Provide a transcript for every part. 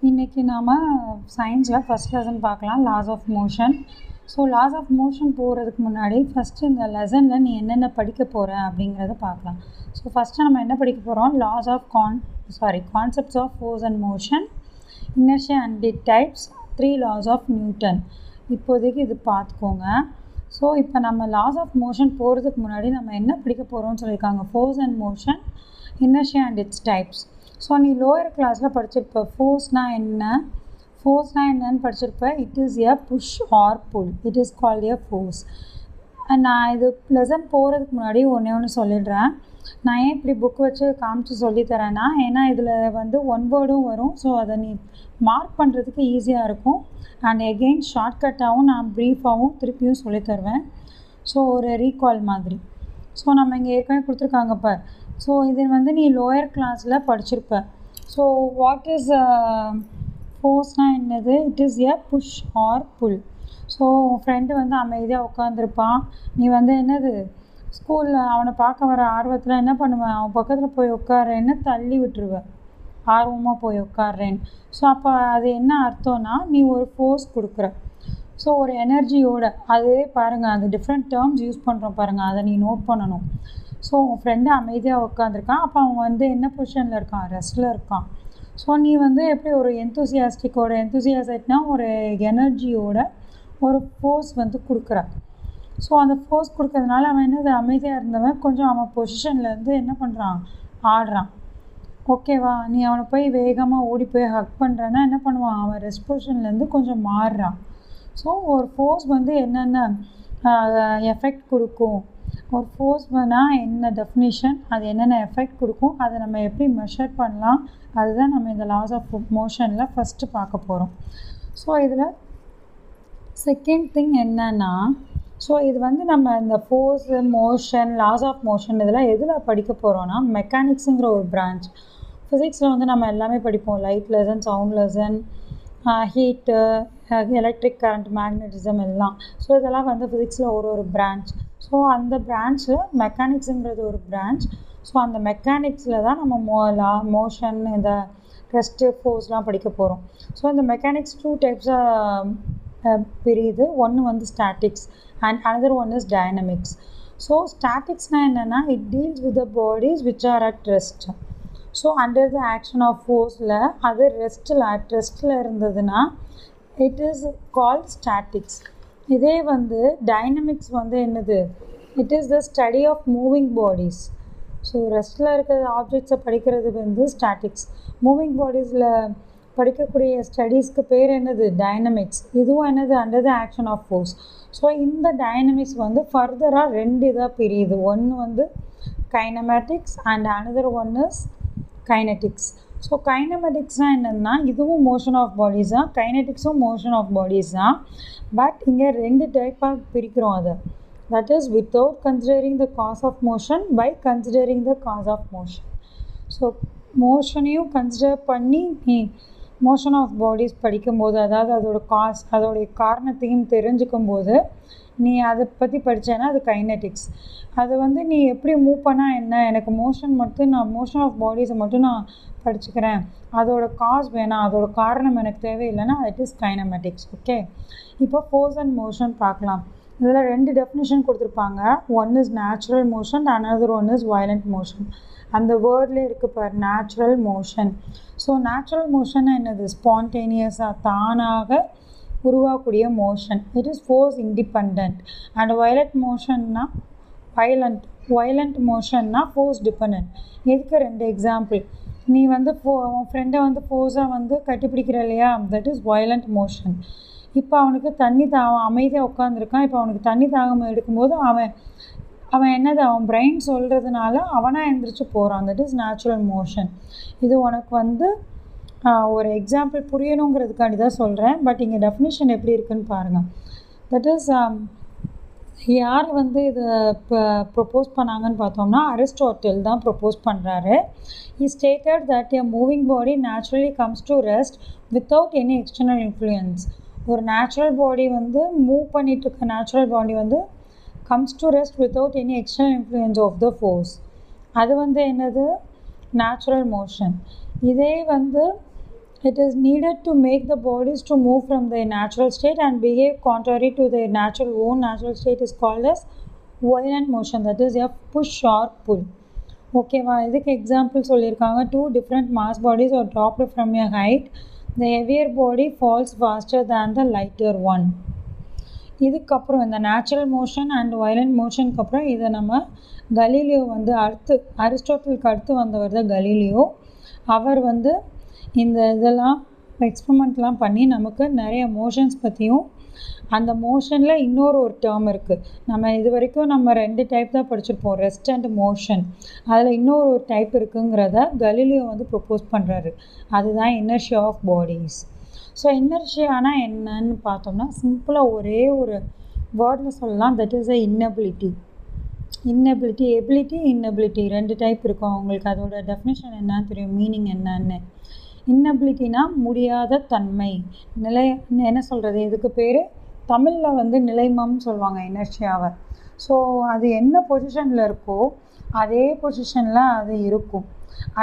இன்றைக்கி நாம் சயின்ஸில் ஃபஸ்ட் லெசன் பார்க்கலாம், laws of motion. So laws of motion போகிறதுக்கு முன்னாடி ஃபஸ்ட்டு இந்த லெசனில் நீ என்னென்ன படிக்க போகிற அப்படிங்கிறத பார்க்கலாம். ஸோ ஃபஸ்ட்டு நம்ம என்ன படிக்க போகிறோம், laws of concepts of force and motion, inertia and it types, 3 laws of Newton. இப்போதைக்கு இது பார்த்துக்கோங்க. ஸோ இப்போ நம்ம லாஸ் ஆஃப் மோஷன் போகிறதுக்கு முன்னாடி நம்ம என்ன படிக்க போகிறோம்னு சொல்லியிருக்காங்க, force and motion, inertia and its types. So நீ லோயர் கிளாஸில் படிச்சிருப்ப ஃபோர்ஸ்னால் என்னன்னு படிச்சிருப்ப. It is a push or pull, it is called a force. நான் இது லெசன் போகிறதுக்கு முன்னாடி ஒன்று சொல்லிடுறேன். நான் ஏன் இப்படி புக் வச்சு காமிச்சு சொல்லித்தரேன்னா, ஏன்னா இதில் வந்து ஒன் வேர்டும் வரும். ஸோ அதை நீ மார்க் பண்ணுறதுக்கு ஈஸியாக இருக்கும். அண்ட் எகெயின் ஷார்ட்கட்டாகவும் நான் ப்ரீஃபாகவும் திருப்பியும் சொல்லித்தருவேன். ஸோ ஒரு ரீகால் மாதிரி. ஸோ நம்ம இங்கே ஏற்கனவே கொடுத்துருக்காங்க பார். ஸோ இது வந்து நீ லோயர் கிளாஸில் படிச்சிருப்ப. ஸோ வாட் இஸ் ஃபோர்ஸ்னால் என்னது, it is a push or pull. So உன் ஃப்ரெண்டு வந்து அமைதியாக உட்காந்துருப்பான். நீ வந்து என்னது ஸ்கூலில் அவனை பார்க்க வர ஆர்வத்தில் என்ன பண்ணுவேன், அவன் பக்கத்தில் போய் உட்காரேன்னு தள்ளி விட்டுருவேன், ஆர்வமாக போய் உட்கார்றேன்னு. ஸோ அப்போ அது என்ன அர்த்தம்னா, நீ ஒரு ஃபோர்ஸ் கொடுக்குற. ஸோ ஒரு எனர்ஜியோட, அதே பாருங்கள், அது டிஃப்ரெண்ட் டேர்ம்ஸ் யூஸ் பண்ணுறோம் பாருங்கள், அதை நீ நோட் பண்ணணும். ஸோ உன் ஃப்ரெண்டு அமைதியாக உட்காந்துருக்கான். அப்போ அவன் வந்து என்ன பொசிஷனில் இருக்கான், ரெஸ்ட்டில் இருக்கான். ஸோ நீ வந்து எப்படி ஒரு எந்தூசியாசைட்னா ஒரு எனர்ஜியோட ஒரு ஃபோர்ஸ் வந்து கொடுக்குற. ஸோ அந்த ஃபோர்ஸ் கொடுக்கறதுனால அவன் என்னது அமைதியாக இருந்தவன் கொஞ்சம் அவன் பொசிஷன்லேருந்து என்ன பண்ணுறான், ஆடுறான். ஓகேவா? நீ அவனை போய் வேகமாக ஓடி போய் ஹக் பண்ணுறேன்னா என்ன பண்ணுவான், அவன் ரெஸ்ட் பொசிஷன்லேருந்து கொஞ்சம் மாறுறான். ஸோ ஒரு ஃபோர்ஸ் வந்து என்னென்ன எஃபெக்ட் கொடுக்கும், ஒரு ஃபோர்ஸ் வேணால் என்ன டெஃபினிஷன், அது என்னென்ன எஃபெக்ட் கொடுக்கும், அதை நம்ம எப்படி மெஷர் பண்ணலாம், அதுதான் நம்ம இந்த லாஸ் ஆஃப் மோஷனில் ஃபஸ்ட்டு பார்க்க போகிறோம். ஸோ இதில் செகண்ட் திங் என்னன்னா, ஸோ இது வந்து நம்ம இந்த force, motion, laws of motion இதெல்லாம் எதில் படிக்க போகிறோன்னா, மெக்கானிக்ஸுங்கிற ஒரு பிரான்ச். ஃபிசிக்ஸில் வந்து நம்ம எல்லாமே படிப்போம், light lesson, sound lesson, heat, electric current, magnetism எல்லாம். ஸோ இதெல்லாம் வந்து ஃபிசிக்ஸில் ஒரு பிரான்ச். ஸோ அந்த பிரான்ச்சில் மெக்கானிக்ஸுங்கிறது ஒரு பிரான்ச். ஸோ அந்த மெக்கானிக்ஸில் தான் நம்ம மோஷன், இந்த ரெஸ்ட்டு, ஃபோர்ஸ்லாம் படிக்க போகிறோம். ஸோ இந்த மெக்கானிக்ஸ் 2 டைப்ஸாக பிரியுது. ஒன்று வந்து statics and another one is dynamics. So ஸ்டாட்டிக்ஸ்னால் என்னென்னா, it deals with the bodies which are at rest. So under the action of ஃபோர்ஸில் அது ரெஸ்ட்டில் இருந்ததுன்னா இட் இஸ் கால்ட் ஸ்டாட்டிக்ஸ். இதே வந்து டைனமிக்ஸ் வந்து என்னது, it is the study of moving bodies. So ரெஸ்ட்டில் இருக்கிற ஆப்ஜெக்ட்ஸை படிக்கிறது வந்து ஸ்டாட்டிக்ஸ். மூவிங் பாடிஸில் படிக்கக்கூடிய ஸ்டடீஸ்க்கு பேர் என்னது, டைனமிக்ஸ். இதுவும் என்னது, under the action of force. So இந்த டைனமிக்ஸ் வந்து ஃபர்தராக 2 இதாக பிரியுது. ஒன்று வந்து kinematics and another one is kinetics. So கைனமேட்டிக்ஸ்னால் என்னென்னா, இதுவும் மோஷன் ஆஃப் பாடிஸ் தான், கைனட்டிக்ஸும் மோஷன் ஆஃப் பாடிஸ் தான். பட் இங்கே 2 டைப்பாக பிரிக்கிறோம் அதை. That is without considering the cause of motion, by considering the cause of motion. So மோஷனையும் கன்சிடர் பண்ணி நீ மோஷன் ஆஃப் பாடிஸ் படிக்கும்போது, அதாவது அதோடைய காரணத்தையும் தெரிஞ்சுக்கும் போது நீ அதை பற்றி படித்தேன்னா அது கைனட்டிக்ஸ். அது வந்து நீ எப்படி மூவ் பண்ணால் என்ன, எனக்கு மோஷன் ஆஃப் பாடிஸை மட்டும் நான் படிச்சுக்கிறேன், அதோட காஸ் வேணாம், அதோட காரணம் எனக்கு தேவையில்லைன்னா இட் இஸ் கைனமேட்டிக்ஸ். ஓகே, இப்போ ஃபோர்ஸ் அண்ட் மோஷன் பார்க்கலாம். இதில் 2 டெஃபினிஷன் கொடுத்துருப்பாங்க. One is natural motion, another one is violent motion. அந்த வேர்ட்லேயே இருக்குது பார், natural motion. So natural motion என்னது, ஸ்பான்டேனியஸாக தானாக உருவாகக்கூடிய motion. It is force independent. And violent மோஷன்னா ஃபோர்ஸ் டிபெண்ட். எதுக்கு 2 எக்ஸாம்பிள், நீ வந்து உன் ஃப்ரெண்டை வந்து ஃபோர்ஸாக வந்து கட்டிப்பிடிக்கிற இல்லையா, தட் இஸ் வயலண்ட் மோஷன். இப்போ அவனுக்கு அவன் அமைதியாக உட்காந்துருக்கான். இப்போ அவனுக்கு தண்ணி தாகம் எடுக்கும்போது அவன் என்னது, அவன் பிரெயின் சொல்கிறதுனால அவனாக எழுந்திரிச்சு போகிறான். That is natural motion. இது உனக்கு வந்து ஒரு எக்ஸாம்பிள் புரியணுங்கிறதுக்காண்டி தான் சொல்கிறேன். பட் இங்கே டெஃபினிஷன் எப்படி இருக்குன்னு பாருங்கள். தட் இஸ் யார் வந்து இதை ப்ரொப்போஸ் பண்ணாங்கன்னு பார்த்தோம்னா, அரிஸ்டாட்டில் தான் ப்ரொப்போஸ் பண்ணுறாரு. He stated that a moving body naturally comes to rest without any external influence. ஒரு நேச்சுரல் பாடி வந்து மூவ் பண்ணிட்டு இருக்க நேச்சுரல் பாடி வந்து comes to rest without any external influence of the force. அது வந்து என்னது, நேச்சுரல் மோஷன். இதே வந்து It is needed to make the bodies to move from their natural state and behave contrary to their natural state is called as violent motion, that is a push or pull. ஓகேவா? இதுக்கு example சொல்லியிருக்காங்க. 2 different mass bodies are dropped from a height. The heavier body falls faster than the lighter one. இதுக்கப்புறம் இந்த natural motion and violent மோஷனுக்கு அப்புறம் இதை நம்ம Galileo வந்து அரிஸ்டாட்டிலுக்கு அடுத்து வந்தவர் தான் கலீலியோ. அவர் வந்து இந்த இதெல்லாம் எக்ஸ்பெரிமெண்ட்லாம் பண்ணி நமக்கு நிறைய மோஷன்ஸ் பற்றியும், அந்த மோஷனில் இன்னொரு டேர்ம் இருக்குது. நம்ம இது வரைக்கும் நம்ம 2 டைப் தான் படிச்சிருப்போம், ரெஸ்ட் அண்ட் மோஷன். அதில் இன்னொரு டைப் இருக்குங்கிறத கலீலியோ வந்து ப்ரொப்போஸ் பண்ணுறாரு. அதுதான் இனர்ஷியா ஆஃப் பாடிஸ். ஸோ இனர்ஷியானா என்னன்னு பார்த்தோம்னா சிம்பிளாக ஒரே ஒரு வேர்டில் சொல்லலாம், that is a inability. Ability inability 2 type இருக்கும். அவங்களுக்கு அதோட டெஃபினேஷன் என்னன்னு தெரியும், மீனிங் என்னன்னு. இன்னபிலிட்டினா முடியாத தன்மை, என்ன சொல்கிறது, இதுக்கு பேர் தமிழில் வந்து நிலைமம்னு சொல்லுவாங்க இனர்ஷியாவை. ஸோ அது என்ன பொசிஷனில் இருக்கோ அதே பொசிஷனில் அது இருக்கும்.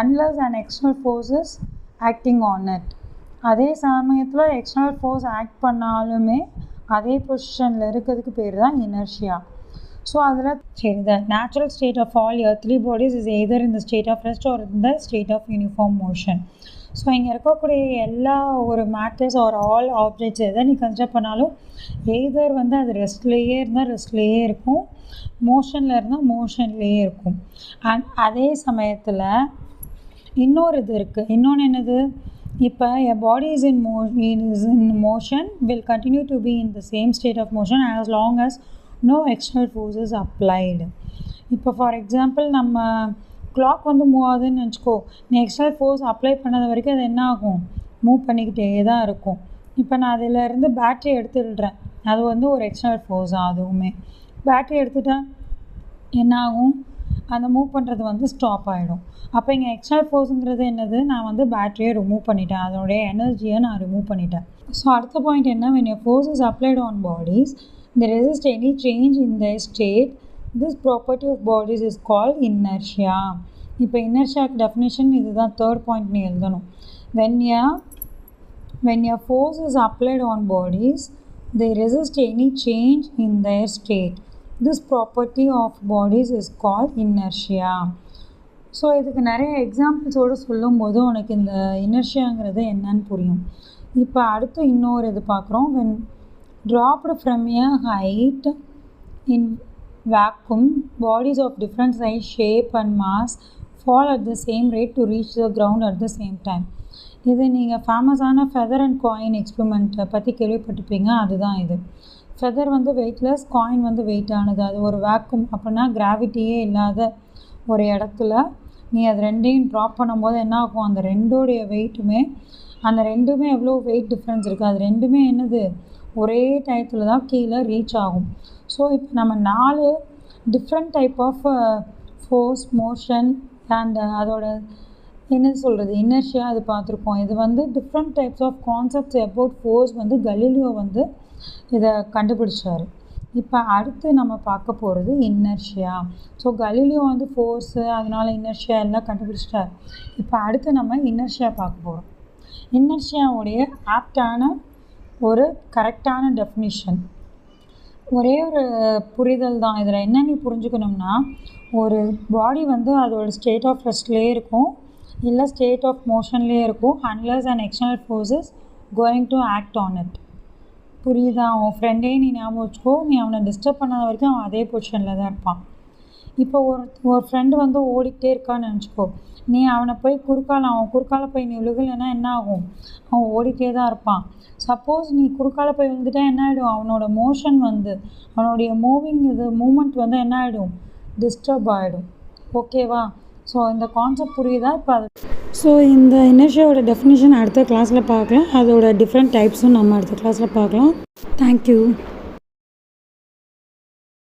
Unless and external forces acting on it. அதே சமயத்தில் எக்ஸ்டர்னல் ஃபோர்ஸ் ஆக்ட் பண்ணாலுமே அதே பொசிஷனில் இருக்கிறதுக்கு பேர் தான் இனர்ஷியா. ஸோ அதில் சரி, the natural state of all earthly bodies is either in the state of rest or in the state of uniform motion. So இங்கே இருக்கக்கூடிய எல்லா ஒரு மேட்டர்ஸ் ஒரு ஆல் ஆப்ஜெக்ட்ஸ் எதை நீ கன்சிடர் பண்ணாலும் எய்தர் வந்து அது ரெஸ்ட்லேயே இருந்தால் ரெஸ்ட்லேயே இருக்கும், மோஷனில் இருந்தால் மோஷன்லேயே இருக்கும். அண்ட் அதே சமயத்தில் இன்னொரு இது இருக்குது. இன்னொன்று என்னது, இப்போ a body is in motion will continue to be in the same state of motion as long as no external forces applied. இப்போ ஃபார் எக்ஸாம்பிள் நம்ம கிளாக் வந்து மூவ் ஆகுதுன்னு வச்சுக்கோ, நீ எக்ஸ்டர்னல் ஃபோர்ஸ் அப்ளை பண்ணது வரைக்கும் அது என்ன ஆகும், மூவ் பண்ணிக்கிட்டே தான் இருக்கும். இப்போ நான் அதிலேருந்து பேட்ரி எடுத்துடுறேன், அது வந்து ஒரு எக்ஸ்டர்னல் ஃபோர்ஸ் தான். அதுவுமே பேட்ரி எடுத்துட்டேன் என்ன ஆகும், அந்த மூவ் பண்ணுறது வந்து ஸ்டாப் ஆகிடும். அப்போ இங்கே எக்ஸ்டர்னல் ஃபோர்ஸுங்கிறது என்னது, நான் வந்து பேட்டரியை ரிமூவ் பண்ணிட்டேன், அதோடைய எனர்ஜியை நான் ரிமூவ் பண்ணிட்டேன். ஸோ அடுத்த பாயிண்ட் என்ன, when a force is applied on bodies they resist any change in their state. This property of bodies is called inertia. இப்போ இனர்ஷியாக்கு டெஃபினேஷன் இதுதான், 3rd பாயிண்ட் நீ எழுதணும். when a force is applied on bodies they resist any change in their state. This property of bodies is called inertia. So இதுக்கு நிறைய எக்ஸாம்பிள்ஸோடு சொல்லும்போது உனக்கு இந்த இனர்ஷியாங்கிறது என்னன்னு புரியும். இப்போ அடுத்து இன்னொரு இது பார்க்குறோம். when dropped from a height in vacuum, bodies of different size, shape and mass fall at the same rate to reach the ground at the same time. இது நீங்கள் ஃபேமஸான ஃபெதர் அண்ட் காயின் எக்ஸ்பெரிமெண்ட்டை பற்றி கேள்விப்பட்டிருப்பீங்க. அதுதான் இது. ஃபெதர் வந்து weightless, coin வந்து வெயிட்டானது. அது ஒரு வேக்யூம், அப்படின்னா கிராவிட்டியே இல்லாத ஒரு இடத்துல நீ அது ரெண்டையும் ட்ராப் பண்ணும்போது என்ன ஆகும், அந்த ரெண்டோடைய வெயிட்டுமே, அந்த ரெண்டுமே எவ்வளோ வெயிட் டிஃப்ரென்ஸ் இருக்குது, அது ரெண்டுமே என்னது ஒரே டயத்தில் தான் கீழே ரீச் ஆகும். ஸோ இப்போ நம்ம 4 different type of force, motion and அதோட என்ன சொல்கிறது இனர்ஷியா அது பார்த்துருக்கோம். இது வந்து different types of concepts about force வந்து கலீலியோ வந்து இதை கண்டுபிடிச்சார். இப்போ அடுத்து நம்ம பார்க்க போகிறது இனர்ஷியா. ஸோ கலீலியோ வந்து ஃபோர்ஸு அதனால் இனர்ஷியா எல்லாம் கண்டுபிடிச்சிட்டார். இப்போ அடுத்து நம்ம இனர்ஷியா பார்க்க போகிறோம். இனர்ஷியாவுடைய ஆப்டான ஒரு கரெக்டான டெஃபினிஷன், ஒரே ஒரு புரிதல் தான். இதில் என்ன நீ புரிஞ்சுக்கணும்னா, ஒரு பாடி வந்து அதோட ஸ்டேட் ஆஃப் ரெஸ்ட்லேயே இருக்கும், இல்லை ஸ்டேட் ஆஃப் மோஷன்லேயே இருக்கும், unless and external forces going to act on it. புரியுதா? உன் ஃப்ரெண்டே நீ ஞாபகம் வச்சுக்கோ, நீ அவனை டிஸ்டர்ப் பண்ணாத வரைக்கும் அவன் அதே பொசிஷனில் தான் இருப்பான். இப்போ ஒரு ஃப்ரெண்டு வந்து ஓடிக்கிட்டே இருக்கான்னு நினச்சிக்கோ, நீ அவனை போய் அவன் குறுக்கால போய் நீ விழுகலைன்னா என்ன ஆகும், அவன் ஓடிக்கிட்டே தான் இருப்பான். சப்போஸ் நீ குறுக்கால போய் விழுந்துட்டா என்ன ஆகிடும், அவனோட மோஷன் வந்து அவனுடைய மூமெண்ட் வந்து என்ன ஆகிடும், டிஸ்டர்ப் ஆகிடும். ஓகேவா? ஸோ இந்த கான்செப்ட் புரியுதா? இப்போ ஸோ இந்த இனர்ஷியாவோட டெஃபினிஷன் அடுத்த கிளாஸில் பார்க்கலாம், அதோட டிஃப்ரெண்ட் டைப்ஸும் நம்ம அடுத்த கிளாஸில் பார்க்கலாம். தேங்க்யூ.